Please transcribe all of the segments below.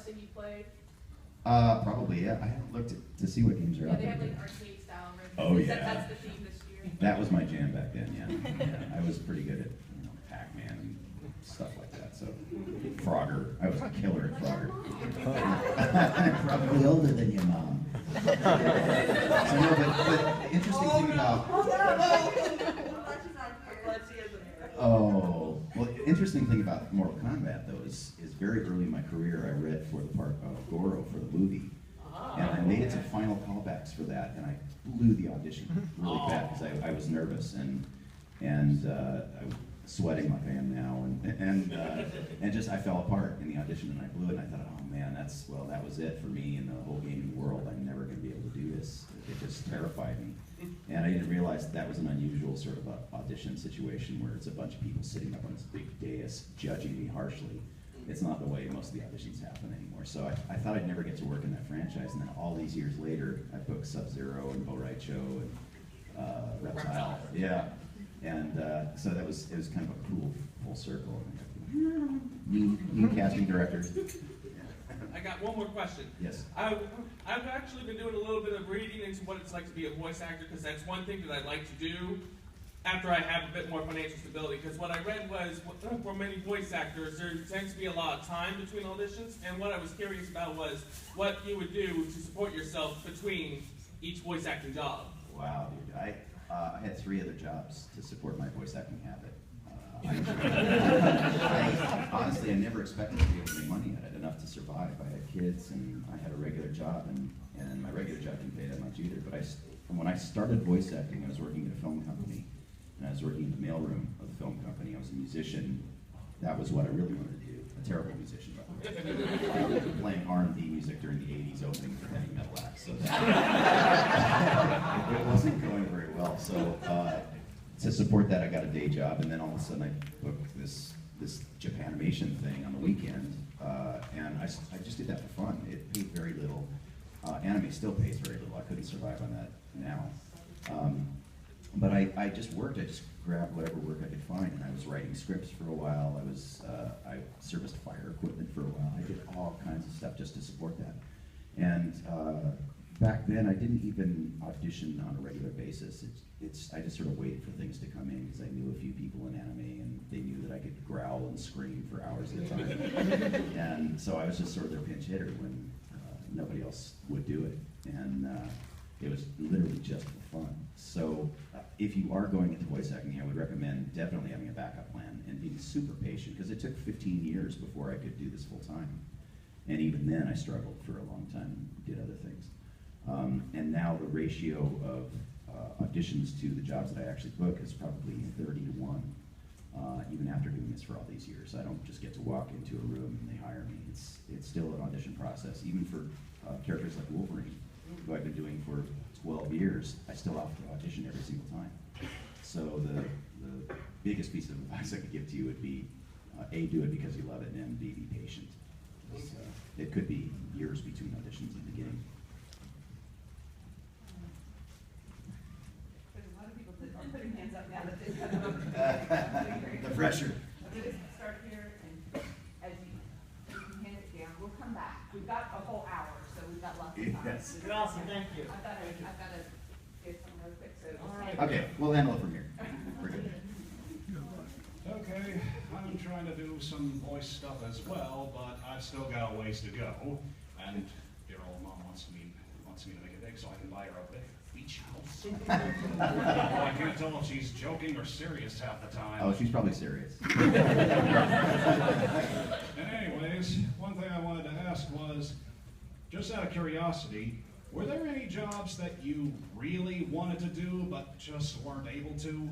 thing you played? Probably, yeah. I haven't looked to see what games are out They there. have like arcade style versions. Oh, yeah. That's the theme this year. That was my jam back then, yeah. Yeah, I was pretty good at Pac-Man and stuff like that. So Frogger, I was a killer at Frogger. I'm probably older than your mom. So no, but the interesting thing about well, the interesting thing about Mortal Kombat though is very early in my career I read for the part of Goro for the movie. And I made it to final callbacks for that, and I blew the audition really bad because I was nervous and I was sweating like I am now, and just I fell apart in the audition and I blew it. And I thought, oh man, that was it for me in the whole gaming world. I'm never going to be able to do this. It just terrified me, and I didn't realize that was an unusual sort of audition situation where it's a bunch of people sitting up on this big dais judging me harshly. It's not the way most of the auditions happen anymore. So I thought I'd never get to work in that franchise, and then all these years later, I booked Sub-Zero and Bo' Rai Cho and Reptile. Yeah, and so it was kind of a cool full circle. New casting directors. I got one more question. Yes. I've actually been doing a little bit of reading into what it's like to be a voice actor, because that's one thing that I'd like to do after I have a bit more financial stability. Because what I read was, for many voice actors, there tends to be a lot of time between auditions, and what I was curious about was what you would do to support yourself between each voice acting job. Wow, dude. I had 3 other jobs to support my voice acting habit. Honestly, I never expected to be able to make money at it, enough to survive. I had kids, and I had a regular job, and my regular job didn't pay that much either. But when I started voice acting, I was working at a film company, and I was working in the mailroom of the film company. I was a musician. That was what I really wanted to do. A terrible musician, by the way. Playing R&B music during the 80s opening for heavy metal acts. So it wasn't going very well. So to support that, I got a day job, and then all of a sudden I booked this Japanimation thing on the weekend, and I just did that for fun. It paid very little. Anime still pays very little. I couldn't survive on that now. But I just worked. I just grabbed whatever work I could find, and I was writing scripts for a while. I serviced fire equipment for a while. I did all kinds of stuff just to support that. And back then, I didn't even audition on a regular basis. I just sort of waited for things to come in because I knew a few people in anime, and they knew that I could growl and scream for hours at a time. And so I was just sort of their pinch hitter when nobody else would do it. And it was literally just for fun. So if you are going into voice acting, I would recommend definitely having a backup plan and being super patient, because it took 15 years before I could do this full time. And even then I struggled for a long time and did other things. And now the ratio of auditions to the jobs that I actually book is probably 30 to 1. Even after doing this for all these years, I don't just get to walk into a room and they hire me. It's still an audition process. Even for characters like Wolverine, who I've been doing for 12 years, I still have to audition every single time. So the biggest piece of advice I could give to you would be, A, do it because you love it, and B, be patient. It could be years between auditions in the beginning. There's a lot of people that are putting hands up now that they've got The pressure. We'll just start here, and as you hand it down, we'll come back. We've got a whole hour, so we've got lots of time. Yes. Awesome, thank you. I've got to get some real quick, so. All right. Okay, we'll handle it from here. We're good. Okay, I'm trying to do some voice stuff as well, but I've still got a ways to go. And dear old mom wants me to make it big so I can buy her a big beach house. Well, I can't tell if she's joking or serious half the time. Oh, she's probably serious. And anyways, one thing I wanted to ask was, just out of curiosity, were there any jobs that you really wanted to do but just weren't able to?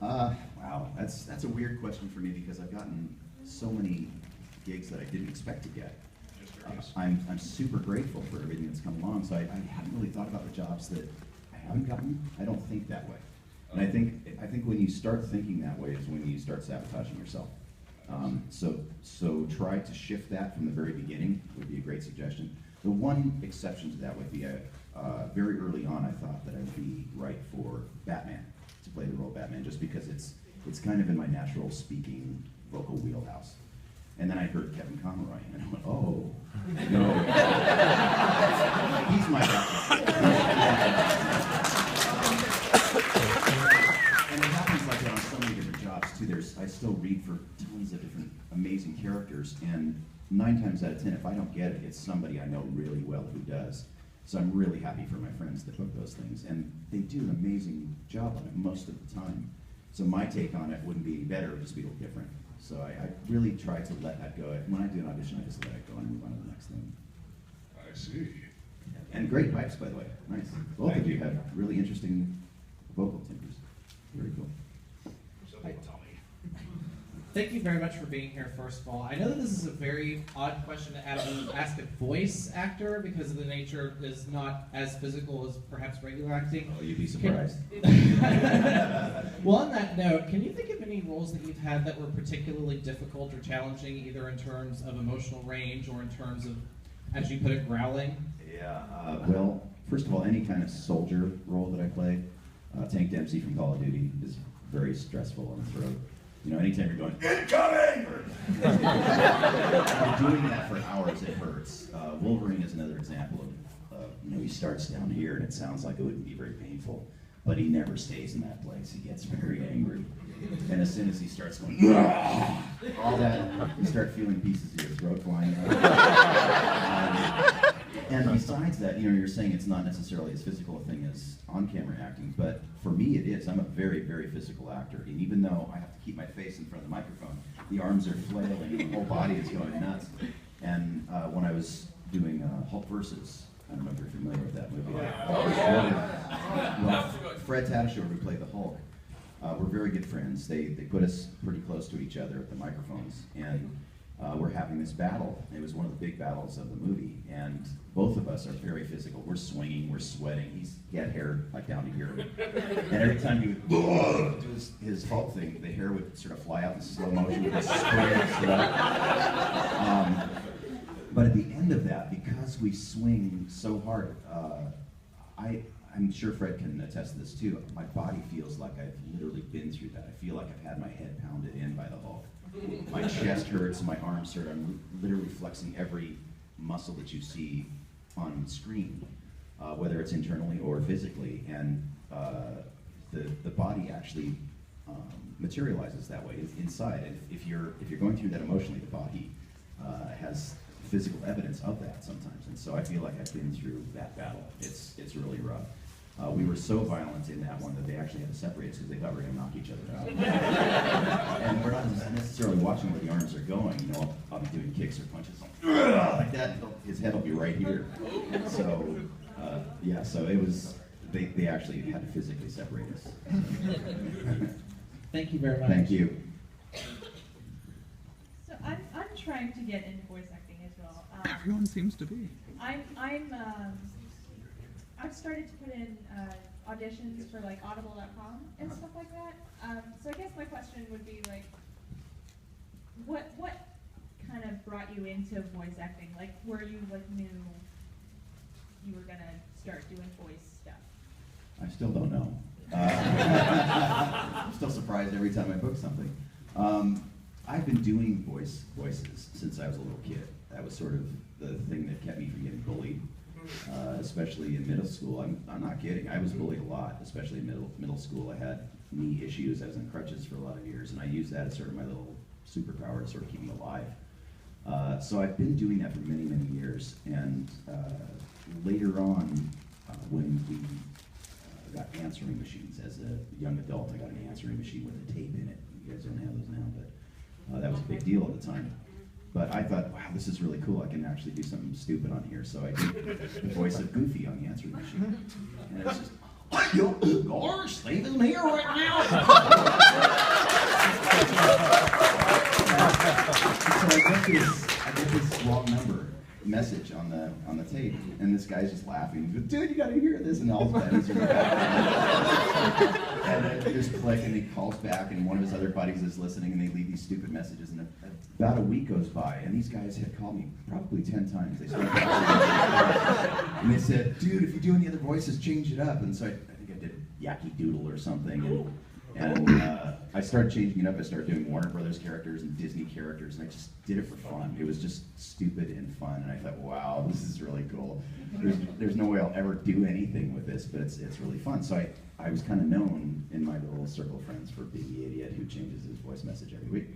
Wow, that's a weird question for me, because I've gotten so many gigs that I didn't expect to get. Just curious. I'm super grateful for everything that's come along, so I haven't really thought about the jobs that I haven't gotten. I don't think that way. And I think when you start thinking that way is when you start sabotaging yourself. So try to shift that from the very beginning would be a great suggestion. The one exception to that would be very early on I thought that I would be right for Batman, to play the role of Batman, just because it's kind of in my natural speaking vocal wheelhouse. And then I heard Kevin Conroy, and I went, oh, 9 times out of 10, if I don't get it, it's somebody I know really well who does. So I'm really happy for my friends that book those things, and they do an amazing job on it most of the time. So my take on it wouldn't be any better, it would just be a little different. So I really try to let that go. When I do an audition, I just let it go and move on to the next thing. I see. And great pipes, by the way. Nice. Both of you have really interesting vocal timbres. Very cool. So people tell me. Thank you very much for being here, first of all. I know that this is a very odd question to ask a voice actor because the nature is not as physical as perhaps regular acting. Oh, you'd be surprised. Well, on that note, can you think of any roles that you've had that were particularly difficult or challenging, either in terms of emotional range or in terms of, as you put it, growling? Yeah, well, first of all, any kind of soldier role that I play, Tank Dempsey from Call of Duty is very stressful on the throat. You know, anytime you're going, incoming! You're doing that for hours, it hurts. Wolverine is another example of, you know, he starts down here and it sounds like it wouldn't be very painful, but he never stays in that place. He gets very angry. And as soon as he starts going, all that, you start feeling pieces of your throat flying out. And besides that, you know, you're saying it's not necessarily as physical a thing as on-camera acting, but for me it is. I'm a very, very physical actor, and even though I have to keep my face in front of the microphone, the arms are flailing, and the whole body is going nuts. And when I was doing Hulk Versus, I don't know if you're familiar with that movie. Well, Fred Tatasciore, who played the Hulk, we're very good friends. They put us pretty close to each other at the microphones, and we're having this battle. It was one of the big battles of the movie, and both of us are very physical. We're swinging, we're sweating. He had hair like down to here, and every time he would do his Hulk thing, the hair would sort of fly out in slow motion with a spray of sweat. But at the end of that, because we swing so hard, I'm sure Fred can attest to this too. My body feels like I've literally been through that. I feel like I've had my head pounded in by the Hulk. My chest hurts, my arms hurt. I'm literally flexing every muscle that you see on screen, whether it's internally or physically. And the body actually materializes that way inside. And if you're going through that emotionally, the body has physical evidence of that sometimes. And so I feel like I've been through that battle. It's really rough. We were so violent in that one that they actually had to separate us because they thought we were going to knock each other out. And we're not necessarily watching where the arms are going. You know, I'll be doing kicks or punches like that. His head will be right here. So, yeah, so it was, they actually had to physically separate us. Thank you very much. Thank you. So I'm trying to get into voice acting as well. Everyone seems to be. I've started to put in auditions for like Audible.com and stuff like that. So I guess my question would be like, what kind of brought you into voice acting? Like, were you like knew you were gonna start doing voice stuff? I still don't know. I'm still surprised every time I book something. I've been doing voices since I was a little kid. That was sort of the thing that kept me from getting bullied, especially in middle school. I'm not kidding. I was bullied a lot, especially in middle school. I had knee issues. I was on crutches for a lot of years, and I used that as sort of my little superpower to sort of keep me alive. So I've been doing that for many, many years. And later on, when we got answering machines as a young adult, I got an answering machine with a tape in it. You guys don't have those now, but that was a big deal at the time. But I thought, wow, this is really cool. I can actually do something stupid on here. So I did the voice of Goofy on the answering machine. And it was just, oh, gosh, Steve isn't here right now. So I get this wrong number message on the tape, and this guy's just laughing. He goes, dude, you gotta hear this, and all his buddies are and then they just click, and he calls back, and one of his other buddies is listening, and they leave these stupid messages, and about a week goes by, and these guys had called me probably 10 times. They started and they said, dude, if you do any other voices, change it up. And so I think I did Yankee Doodle or something, and I started changing it up. I started doing Warner Brothers characters and Disney characters, and I just did it for fun. It was just stupid and fun, and I thought, wow, this is really cool. There's no way I'll ever do anything with this, but it's really fun. So I was kind of known in my little circle of friends for being the idiot who changes his voice message every week.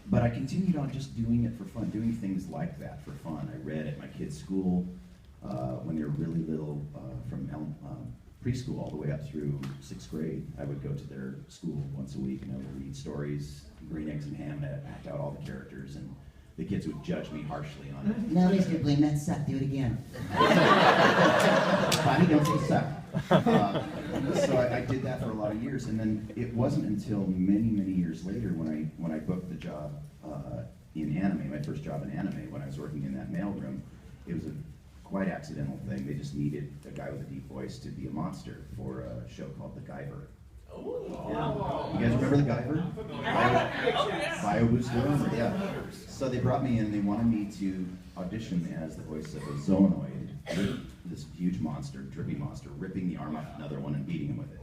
But I continued on just doing it for fun, doing things like that for fun. I read at my kids' school when they were really little, from preschool all the way up through 6th grade. I would go to their school once a week and I would read stories, Green Eggs and Ham, and I'd act out all the characters, and the kids would judge me harshly on it. No, Mr. Blum, that sucked. Do it again. Bobby, don't say suck. So I did that for a lot of years, and then it wasn't until many, many years later when I booked the job in anime, my first job in anime, when I was working in that mailroom. It was a quite accidental thing. They just needed a guy with a deep voice to be a monster for a show called The Guyver. Yeah. You guys remember The Guyver? Bio Booster? Yeah. So they brought me in, they wanted me to audition as the voice of a zoonoid, this huge monster, drippy monster, ripping the arm off another one and beating him with it.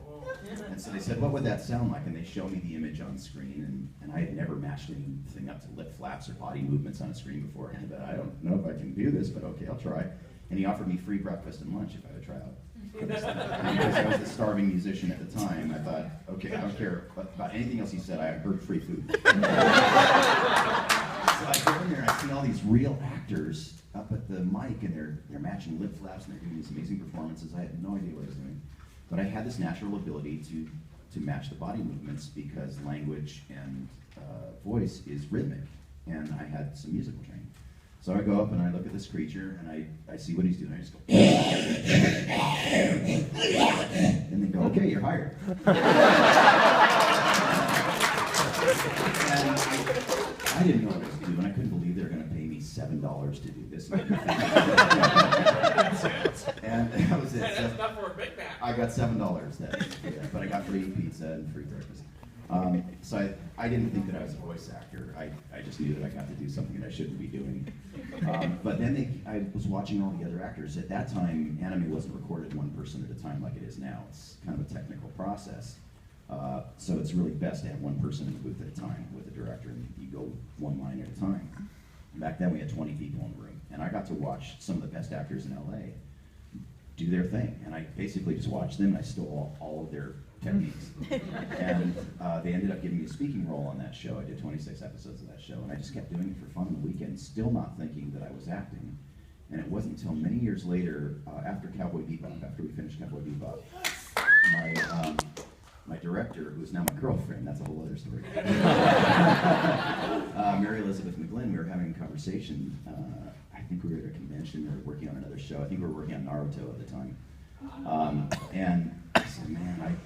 And so they said, what would that sound like? And they showed me the image on screen, and I had never matched anything up to lip flaps or body movements on a screen beforehand, but I don't know if I can do this, but okay, I'll try. And he offered me free breakfast and lunch if I would try out. Because I was a starving musician at the time, I thought, okay, I don't care about anything else he said, I heard free food. So I go in there and I see all these real actors up at the mic, and they're matching lip flaps and they're doing these amazing performances. I had no idea what I was doing. But I had this natural ability to match the body movements because language and voice is rhythmic, and I had some musical training. So I go up and I look at this creature and I see what he's doing. I just go, and they go, okay, you're hired. And I didn't know what I was doing. I couldn't believe they were going to pay me $7 to do this. And that was it. That's enough for a Big Mac. I got $7 then, yeah, but I got free pizza and free breakfast. So I didn't think that I was a voice actor. I just knew that I got to do something that I shouldn't be doing. But then I was watching all the other actors. At that time, anime wasn't recorded one person at a time like it is now. It's kind of a technical process. So it's really best to have one person in the booth at a time with the director, and you go one line at a time. Back then we had 20 people in the room, and I got to watch some of the best actors in LA do their thing, and I basically just watched them and I stole all of their techniques. And they ended up giving me a speaking role on that show. I did 26 episodes of that show, and I just kept doing it for fun on the weekend, still not thinking that I was acting. And it wasn't until many years later, after Cowboy Bebop, after we finished Cowboy Bebop, my director, who's now my girlfriend, that's a whole other story, Mary Elizabeth McGlynn, we were having a conversation. I think we were at a convention or working on another show. I think we were working on Naruto at the time. And I said, man,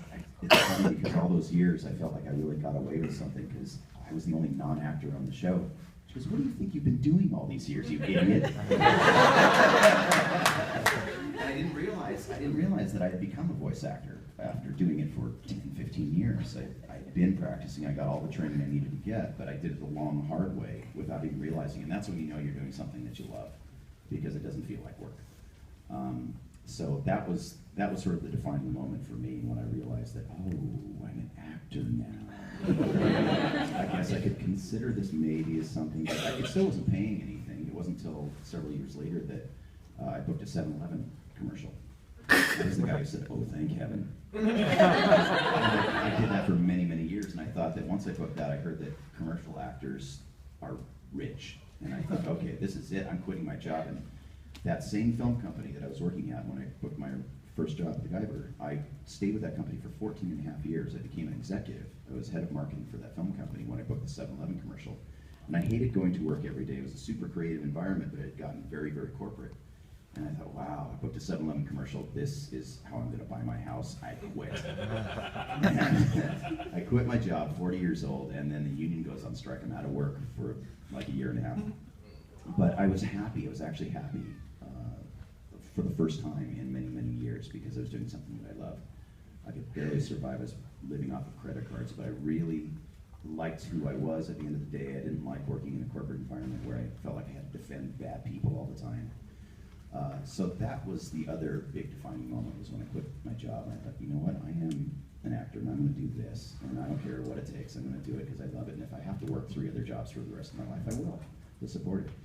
it's funny because all those years I felt like I really got away with something because I was the only non-actor on the show. She goes, what do you think you've been doing all these years, you idiot? And I didn't realize that I had become a voice actor after doing it for 10, 15 years. I'd been practicing, I got all the training I needed to get, but I did it the long, hard way without even realizing. And that's when you know you're doing something that you love, because it doesn't feel like work. So that was sort of the defining moment for me when I realized that, oh, I'm an actor now. I guess I could consider this maybe as something, but it still wasn't paying anything. It wasn't until several years later that I booked a 7-Eleven commercial. I was the guy who said, oh, thank heaven. I did that for many, many years, and I thought that once I booked that, I heard that commercial actors are rich. And I thought, okay, this is it, I'm quitting my job. And that same film company that I was working at when I booked my first job at the Guyver, I stayed with that company for 14 and a half years. I became an executive. I was head of marketing for that film company when I booked the 7-Eleven commercial. And I hated going to work every day. It was a super creative environment, but it had gotten very, very corporate. And I thought, wow, I booked a 7-Eleven commercial. This is how I'm going to buy my house. I quit. And I quit my job, 40 years old, and then the union goes on strike. I'm out of work for like a year and a half. But I was happy. I was actually happy for the first time in many, many years because I was doing something that I loved. I could barely survive. I was living off of credit cards, but I really liked who I was at the end of the day. I didn't like working in a corporate environment where I felt like I had to defend bad people all the time. So that was the other big defining moment, was when I quit my job. And I thought, you know what, I am an actor and I'm going to do this. And I don't care what it takes, I'm going to do it because I love it. And if I have to work 3 other jobs for the rest of my life, I will, to support it.